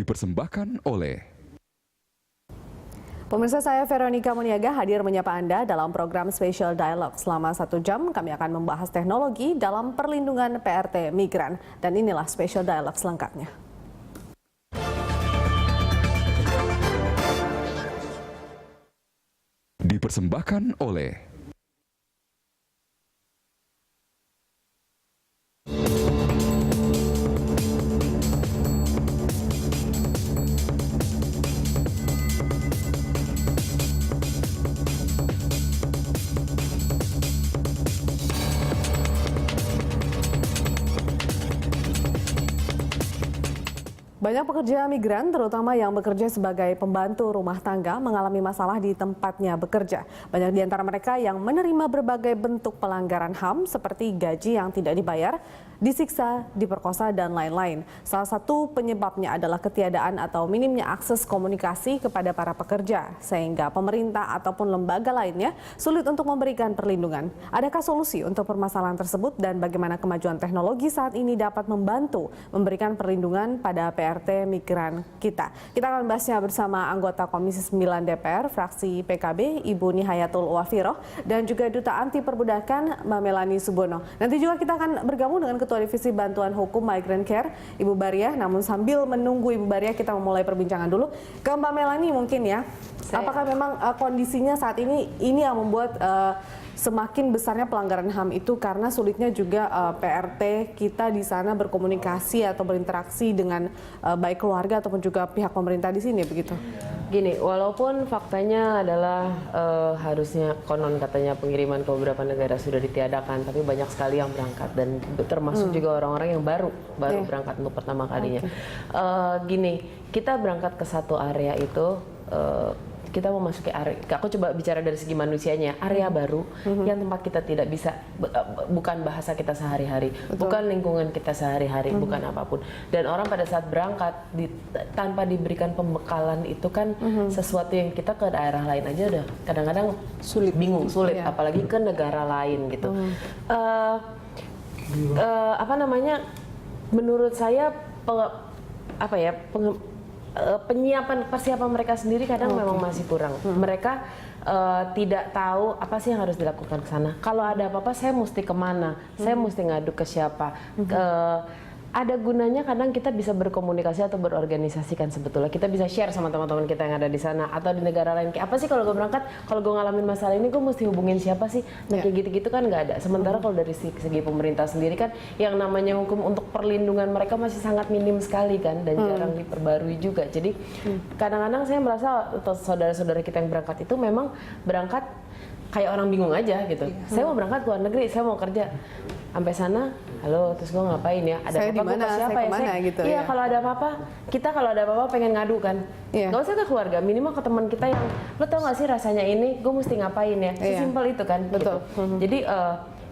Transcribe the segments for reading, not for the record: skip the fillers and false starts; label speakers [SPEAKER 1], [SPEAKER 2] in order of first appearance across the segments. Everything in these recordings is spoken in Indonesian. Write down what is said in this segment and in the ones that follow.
[SPEAKER 1] Dipersembahkan oleh
[SPEAKER 2] Pemirsa, saya Veronica Muniaga hadir menyapa Anda dalam program Special Dialogue. Selama 1 jam kami akan membahas teknologi dalam perlindungan PRT migran. Dan inilah Special Dialogue selengkapnya.
[SPEAKER 1] Dipersembahkan oleh
[SPEAKER 2] Banyak pekerja migran, terutama yang bekerja sebagai pembantu rumah tangga, mengalami masalah di tempatnya bekerja. Banyak di antara mereka yang menerima berbagai bentuk pelanggaran HAM seperti gaji yang tidak dibayar, disiksa, diperkosa, dan lain-lain. Salah satu penyebabnya adalah ketiadaan atau minimnya akses komunikasi kepada para pekerja, sehingga pemerintah ataupun lembaga lainnya sulit untuk memberikan perlindungan. Adakah solusi untuk permasalahan tersebut dan bagaimana kemajuan teknologi saat ini dapat membantu memberikan perlindungan pada PRT migran kita? Kita akan membahasnya bersama anggota Komisi 9 DPR, fraksi PKB, Ibu Nihayatul Wafiroh, dan juga Duta Anti Perbudakan, Mbak Melani Subono. Nanti juga kita akan bergabung dengan Ketua Divisi Bantuan Hukum Migrant Care, Ibu Bariah. Namun sambil menunggu Ibu Bariah, kita memulai perbincangan dulu ke Mbak Melani mungkin ya. Apakah memang kondisinya saat ini yang membuat semakin besarnya pelanggaran HAM itu karena sulitnya juga PRT kita di sana berkomunikasi atau berinteraksi dengan baik keluarga ataupun juga pihak pemerintah di sini, begitu?
[SPEAKER 3] Gini, walaupun faktanya adalah harusnya konon katanya pengiriman ke beberapa negara sudah ditiadakan, tapi banyak sekali yang berangkat dan termasuk juga orang-orang yang baru berangkat untuk pertama kalinya. Gini, kita berangkat ke satu area itu. Kita memasuki area, aku coba bicara dari segi manusianya, area baru yang tempat kita tidak bisa, bukan bahasa kita sehari-hari, bukan lingkungan kita sehari-hari, bukan apapun. Dan orang pada saat berangkat tanpa diberikan pembekalan itu kan sesuatu yang kita ke daerah lain aja udah kadang-kadang bingung, sulit, apalagi ke negara lain gitu. Menurut saya persiapan mereka sendiri kadang memang masih kurang. Mereka tidak tahu apa sih yang harus dilakukan ke sana. Kalau ada apa-apa, saya mesti kemana? Saya mesti ngadu ke siapa? Ada gunanya kadang kita bisa berkomunikasi atau berorganisasikan sebetulnya. Kita bisa share sama teman-teman kita yang ada di sana atau di negara lain. Kayak apa sih kalau gue berangkat, kalau gue ngalamin masalah ini, gue mesti hubungin siapa sih? Nah kayak gitu-gitu kan nggak ada. Sementara kalau dari segi pemerintah sendiri kan, yang namanya hukum untuk perlindungan mereka masih sangat minim sekali kan, dan jarang diperbarui juga. Jadi kadang-kadang saya merasa saudara-saudara kita yang berangkat itu memang berangkat kayak orang bingung aja gitu. Saya mau berangkat ke luar negeri, saya mau kerja. Sampai sana, halo, terus gue ngapain ya? Ada apa-apa, gue ke siapa ya?
[SPEAKER 2] Gitu,
[SPEAKER 3] iya, kalau ada apa-apa, kita kalau ada apa-apa pengen ngadu kan. Gak usah ke keluarga, minimal ke teman kita yang, lo tau gak sih rasanya ini, gue mesti ngapain ya? Sesimpel itu kan. Betul. Gitu. Jadi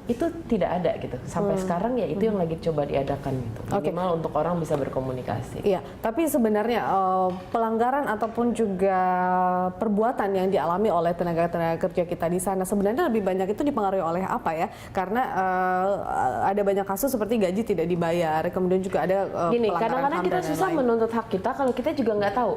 [SPEAKER 3] itu tidak ada gitu. Sampai sekarang ya itu yang lagi coba diadakan gitu. Minimal untuk orang bisa berkomunikasi.
[SPEAKER 2] Iya, tapi sebenarnya pelanggaran ataupun juga perbuatan yang dialami oleh tenaga-tenaga kerja kita di sana sebenarnya lebih banyak itu dipengaruhi oleh apa ya? Karena ada banyak kasus seperti gaji tidak dibayar, kemudian juga ada
[SPEAKER 3] gini,
[SPEAKER 2] pelanggaran
[SPEAKER 3] kadang-kadang kita susah menuntut hak kita kalau kita juga nggak tahu.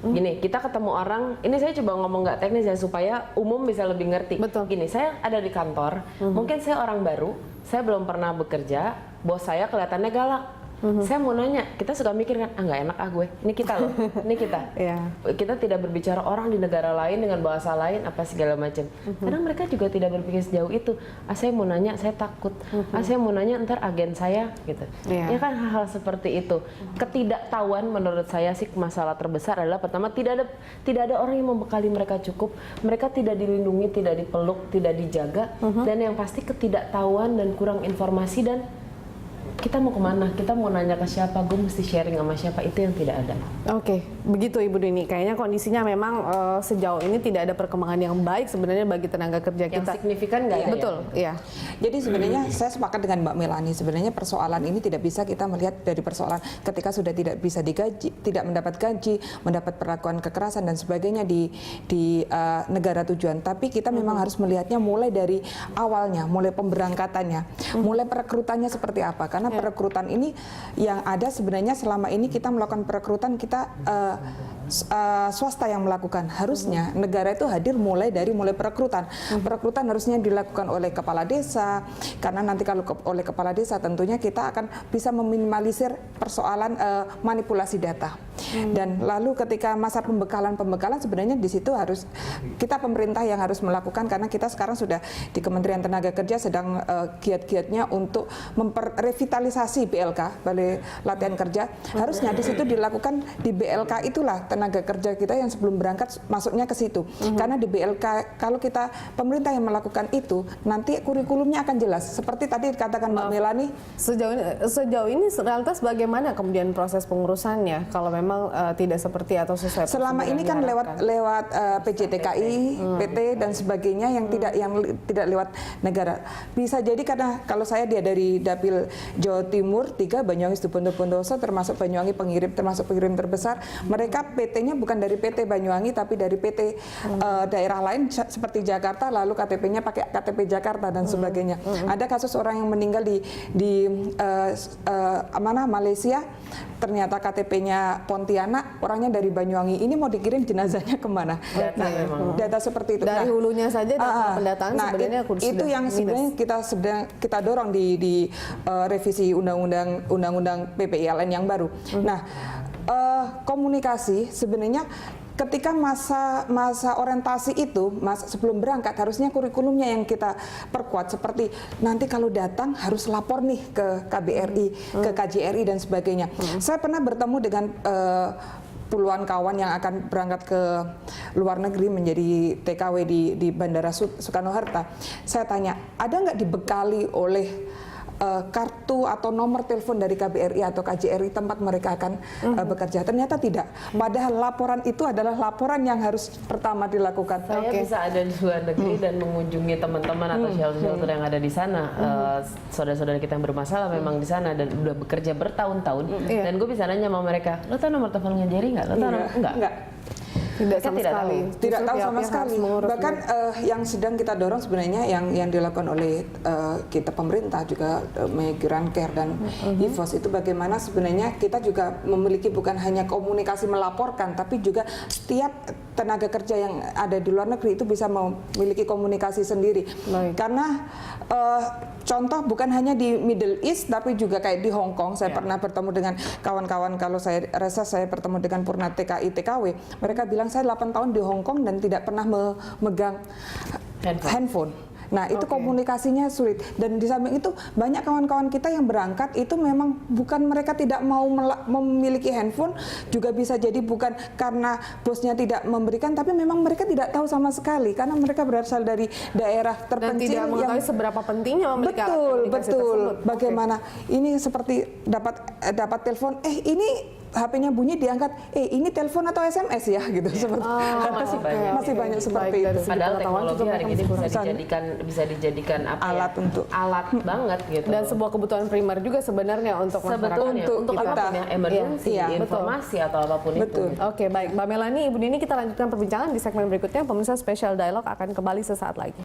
[SPEAKER 3] Gini, kita ketemu orang, ini saya coba ngomong nggak teknis ya supaya umum bisa lebih ngerti.
[SPEAKER 2] Betul.
[SPEAKER 3] Gini, saya ada di kantor, mungkin saya orang baru, saya belum pernah bekerja, bos saya kelihatannya galak. Saya mau nanya, kita suka mikir kan, nggak enak gue, ini kita loh, ini kita. Kita tidak berbicara orang di negara lain dengan bahasa lain, apa segala macam. Kadang mereka juga tidak berpikir sejauh itu. Saya mau nanya, saya takut. Saya mau nanya, ntar agen saya, gitu. Ya kan hal-hal seperti itu. Ketidaktahuan menurut saya sih masalah terbesar adalah pertama tidak ada orang yang membekali mereka cukup. Mereka tidak dilindungi, tidak dipeluk, tidak dijaga, dan yang pasti ketidaktahuan dan kurang informasi dan kita mau kemana, kita mau nanya ke siapa, gue mesti sharing sama siapa, itu yang tidak ada.
[SPEAKER 2] Oke, begitu Ibu Dini. Kayaknya kondisinya memang sejauh ini tidak ada perkembangan yang baik sebenarnya bagi tenaga kerja kita.
[SPEAKER 3] Yang signifikan nggak ada.
[SPEAKER 2] Betul, iya.
[SPEAKER 4] Jadi sebenarnya saya sepakat dengan Mbak Melani. Sebenarnya persoalan ini tidak bisa kita melihat dari persoalan ketika sudah tidak bisa digaji, tidak mendapat gaji, mendapat perlakuan kekerasan dan sebagainya di negara tujuan. Tapi kita memang harus melihatnya mulai dari awalnya, mulai pemberangkatannya, mulai perekrutannya seperti apa. Karena karena perekrutan ini yang ada sebenarnya selama ini kita melakukan perekrutan kita swasta yang melakukan. Harusnya negara itu hadir mulai perekrutan. Perekrutan harusnya dilakukan oleh kepala desa, karena nanti kalau oleh kepala desa tentunya kita akan bisa meminimalisir persoalan manipulasi data. Dan lalu ketika masa pembekalan sebenarnya di situ harus kita pemerintah yang harus melakukan, karena kita sekarang sudah di Kementerian Tenaga Kerja sedang giat-giatnya untuk revitalisasi BLK, Balai Latihan Kerja. Harusnya di situ dilakukan, di BLK itulah tenaga kerja kita yang sebelum berangkat masuknya ke situ. Karena di BLK kalau kita pemerintah yang melakukan itu, nanti kurikulumnya akan jelas. Seperti tadi dikatakan Mbak Melani.
[SPEAKER 2] Sejauh ini realitas bagaimana kemudian proses pengurusannya kalau memang tidak seperti atau sesuai
[SPEAKER 4] selama ini kan lewat PJTKI, PT dan sebagainya yang tidak lewat negara. Bisa jadi karena kalau saya dari Dapil Jawa Timur 3 Banyuwangi Situbondo-Bondowoso termasuk Banyuwangi termasuk pengirim terbesar. Mereka PT-nya bukan dari PT Banyuwangi tapi dari PT daerah lain seperti Jakarta, lalu KTP-nya pakai KTP Jakarta dan sebagainya. Ada kasus orang yang meninggal di Malaysia, ternyata KTP-nya Pontianak, orangnya dari Banyuwangi. Ini mau dikirim jenazahnya kemana? Data seperti itu.
[SPEAKER 2] Dari hulunya saja dalam pendataan sebenarnya
[SPEAKER 4] itu yang sebenarnya kita dorong di revisi undang-undang PPILN yang baru. Nah, komunikasi sebenarnya ketika masa orientasi itu, sebelum berangkat harusnya kurikulumnya yang kita perkuat, seperti nanti kalau datang harus lapor nih ke KBRI, ke KJRI dan sebagainya. Saya pernah bertemu dengan puluhan kawan yang akan berangkat ke luar negeri menjadi TKW di Bandara Soekarno-Hatta. Saya tanya, ada nggak dibekali oleh kartu atau nomor telepon dari KBRI atau KJRI tempat mereka akan bekerja? Ternyata tidak. Padahal laporan itu adalah laporan yang harus pertama dilakukan.
[SPEAKER 3] Saya bisa ada di luar negeri dan mengunjungi teman-teman atau shelter-shelter yang ada di sana. Saudara-saudara kita yang bermasalah memang di sana dan udah bekerja bertahun-tahun. Dan gue bisa nanya sama mereka, lo tahu nomor teleponnya Jerry nggak? Lo tahu nomor? Enggak.
[SPEAKER 2] Tidak sama sekali.
[SPEAKER 4] Tidak tahu sama sekali. Bahkan yang sedang kita dorong sebenarnya yang dilakukan oleh kita pemerintah juga Migrant-Care dan IFOS itu bagaimana sebenarnya kita juga memiliki bukan hanya komunikasi melaporkan, tapi juga setiap tenaga kerja yang ada di luar negeri itu bisa memiliki komunikasi sendiri. Karena contoh bukan hanya di Middle East tapi juga kayak di Hong Kong. Saya pernah bertemu dengan kawan-kawan, kalau saya bertemu dengan Purna TKI TKW, mereka bilang saya 8 tahun di Hong Kong dan tidak pernah memegang handphone. Nah, itu komunikasinya sulit. Dan di samping itu banyak kawan-kawan kita yang berangkat itu memang bukan mereka tidak mau memiliki handphone, juga bisa jadi bukan karena bosnya tidak memberikan, tapi memang mereka tidak tahu sama sekali karena mereka berasal dari daerah terpencil.
[SPEAKER 2] Dan tidak mengetahui seberapa pentingnya memiliki komunikasi
[SPEAKER 4] betul.
[SPEAKER 2] tersebut.
[SPEAKER 4] Bagaimana ini seperti dapat telepon, ini HP-nya bunyi diangkat, ini telepon atau SMS ya gitu. Masih banyak seperti itu.
[SPEAKER 3] Padahal teknologi hari ini bisa dijadikan
[SPEAKER 4] alat
[SPEAKER 3] alat banget gitu.
[SPEAKER 2] Dan sebuah kebutuhan primer juga sebenarnya untuk masyarakat.
[SPEAKER 3] Untuk apapun ya, emergency, informasi atau apapun itu.
[SPEAKER 2] Oke, baik Mbak Melani, Ibu Nini, kita lanjutkan perbincangan di segmen berikutnya. Pemirsa Special Dialog akan kembali sesaat lagi.